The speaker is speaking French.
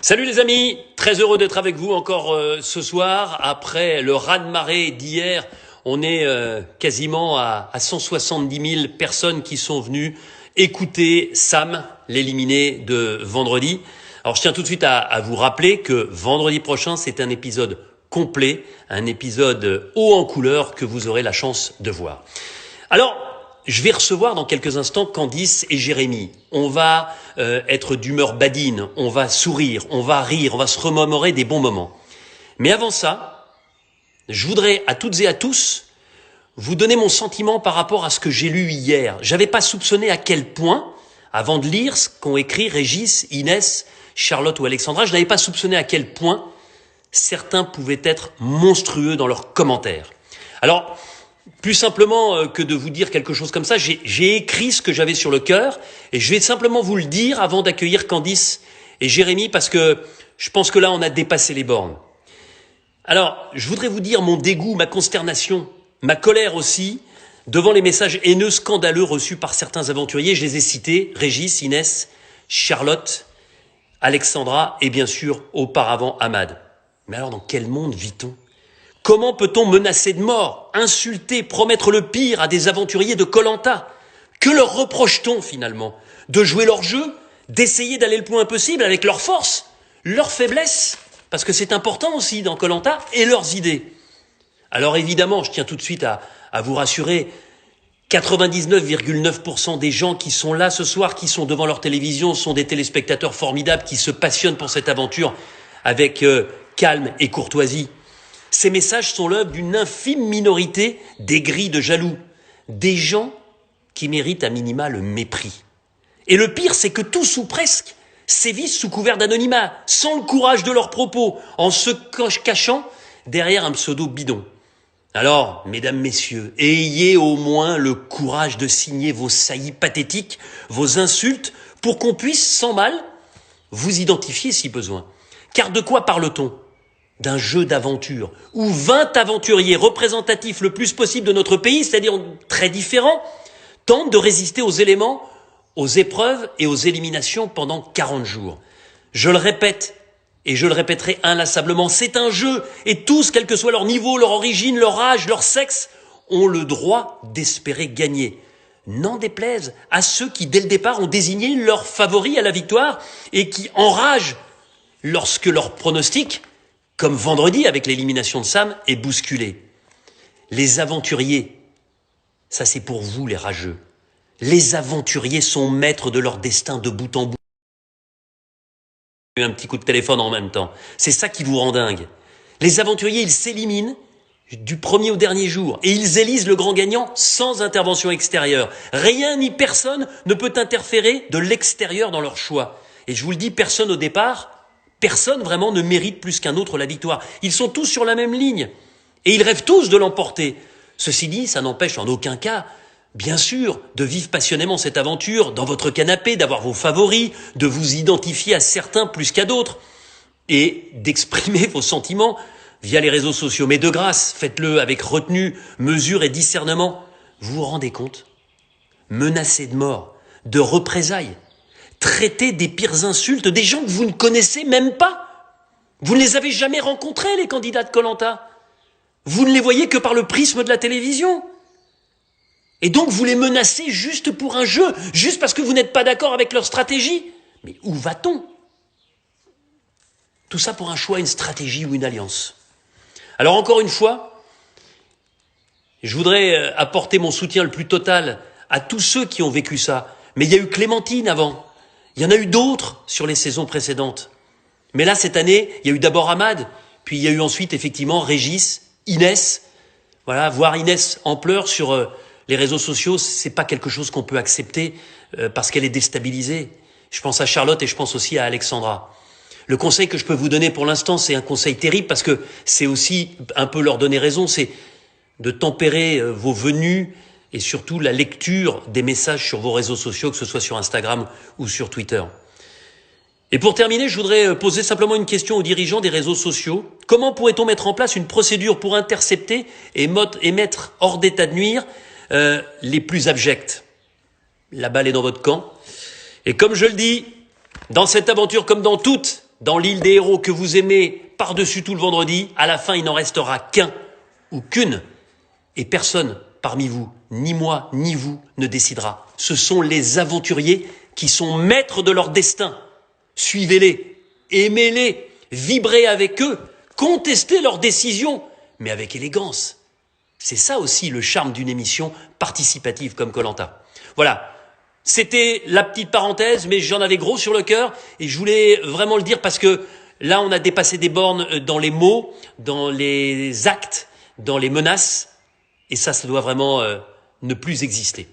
Salut les amis, très heureux d'être avec vous encore ce soir. Après le raz-de-marée d'hier, on est quasiment à 170 000 personnes qui sont venues écouter Sam, l'éliminé de vendredi. Alors je tiens tout de suite à vous rappeler que vendredi prochain, c'est un épisode complet, un épisode haut en couleur que vous aurez la chance de voir. Alors, je vais recevoir dans quelques instants Candice et Jérémy. On va être d'humeur badine, on va sourire, on va rire, on va se remémorer des bons moments. Mais avant ça, je voudrais à toutes et à tous vous donner mon sentiment par rapport à ce que j'ai lu hier. J'avais pas soupçonné à quel point, avant de lire ce qu'ont écrit Régis, Inès, Charlotte ou Alexandra, je n'avais pas soupçonné à quel point certains pouvaient être monstrueux dans leurs commentaires. Alors, plus simplement que de vous dire quelque chose comme ça, j'ai écrit ce que j'avais sur le cœur et je vais simplement vous le dire avant d'accueillir Candice et Jérémy parce que je pense que là, on a dépassé les bornes. Alors, je voudrais vous dire mon dégoût, ma consternation, ma colère aussi devant les messages haineux, scandaleux reçus par certains aventuriers. Je les ai cités, Régis, Inès, Charlotte, Alexandra et bien sûr, auparavant, Ahmad. Mais alors, dans quel monde vit-on ? Comment peut-on menacer de mort, insulter, promettre le pire à des aventuriers de Koh-Lanta ? Que leur reproche-t-on finalement ? De jouer leur jeu ? D'essayer d'aller le plus loin possible avec leurs forces, leurs faiblesses ? Parce que c'est important aussi dans Koh-Lanta, et leurs idées. Alors évidemment, je tiens tout de suite à vous rassurer, 99,9% des gens qui sont là ce soir, qui sont devant leur télévision, sont des téléspectateurs formidables qui se passionnent pour cette aventure avec calme et courtoisie. Ces messages sont l'œuvre d'une infime minorité d'aigris, de jaloux, des gens qui méritent à minima le mépris. Et le pire, c'est que tous ou presque sévissent sous couvert d'anonymat, sans le courage de leurs propos, en se cachant derrière un pseudo bidon. Alors, mesdames, messieurs, ayez au moins le courage de signer vos saillies pathétiques, vos insultes, pour qu'on puisse, sans mal, vous identifier si besoin. Car de quoi parle-t-on ? D'un jeu d'aventure où 20 aventuriers représentatifs le plus possible de notre pays, c'est-à-dire très différents, tentent de résister aux éléments, aux épreuves et aux éliminations pendant 40 jours. Je le répète, et je le répéterai inlassablement, c'est un jeu, et tous, quel que soit leur niveau, leur origine, leur âge, leur sexe, ont le droit d'espérer gagner. N'en déplaise à ceux qui, dès le départ, ont désigné leur favori à la victoire et qui enragent lorsque leur pronostic, comme vendredi avec l'élimination de Sam, est bousculé. Les aventuriers, ça c'est pour vous les rageux. Les aventuriers sont maîtres de leur destin de bout en bout. Un petit coup de téléphone en même temps. C'est ça qui vous rend dingue. Les aventuriers, ils s'éliminent du premier au dernier jour et ils élisent le grand gagnant sans intervention extérieure. Rien ni personne ne peut interférer de l'extérieur dans leur choix. Et je vous le dis, personne au départ, personne vraiment ne mérite plus qu'un autre la victoire. Ils sont tous sur la même ligne et ils rêvent tous de l'emporter. Ceci dit, ça n'empêche en aucun cas, bien sûr, de vivre passionnément cette aventure dans votre canapé, d'avoir vos favoris, de vous identifier à certains plus qu'à d'autres et d'exprimer vos sentiments via les réseaux sociaux. Mais de grâce, faites-le avec retenue, mesure et discernement. Vous vous rendez compte ? Menacés de mort, de représailles, traiter des pires insultes des gens que vous ne connaissez même pas. Vous ne les avez jamais rencontrés, les candidats de Koh-Lanta. Vous ne les voyez que par le prisme de la télévision. Et donc vous les menacez juste pour un jeu, juste parce que vous n'êtes pas d'accord avec leur stratégie. Mais où va-t-on ? Tout ça pour un choix, une stratégie ou une alliance. Alors encore une fois, je voudrais apporter mon soutien le plus total à tous ceux qui ont vécu ça. Mais il y a eu Clémentine avant. Il y en a eu d'autres sur les saisons précédentes. Mais là, cette année, il y a eu d'abord Ahmad, puis il y a eu ensuite, effectivement, Régis, Inès. Voilà, voir Inès en pleurs sur les réseaux sociaux, c'est pas quelque chose qu'on peut accepter parce qu'elle est déstabilisée. Je pense à Charlotte et je pense aussi à Alexandra. Le conseil que je peux vous donner pour l'instant, c'est un conseil terrible parce que c'est aussi un peu leur donner raison, c'est de tempérer vos venues et surtout la lecture des messages sur vos réseaux sociaux, que ce soit sur Instagram ou sur Twitter. Et pour terminer, je voudrais poser simplement une question aux dirigeants des réseaux sociaux. Comment pourrait-on mettre en place une procédure pour intercepter et mettre hors d'état de nuire les plus abjects ? La balle est dans votre camp. Et comme je le dis, dans cette aventure comme dans toutes, dans l'île des héros que vous aimez par-dessus tout le vendredi, à la fin, il n'en restera qu'un ou qu'une. Et personne parmi vous, ni moi, ni vous, ne décidera. Ce sont les aventuriers qui sont maîtres de leur destin. Suivez-les, aimez-les, vibrez avec eux, contestez leurs décisions, mais avec élégance. C'est ça aussi le charme d'une émission participative comme Koh-Lanta. Voilà, c'était la petite parenthèse, mais j'en avais gros sur le cœur et je voulais vraiment le dire parce que là, on a dépassé des bornes dans les mots, dans les actes, dans les menaces, et ça doit vraiment ne plus exister.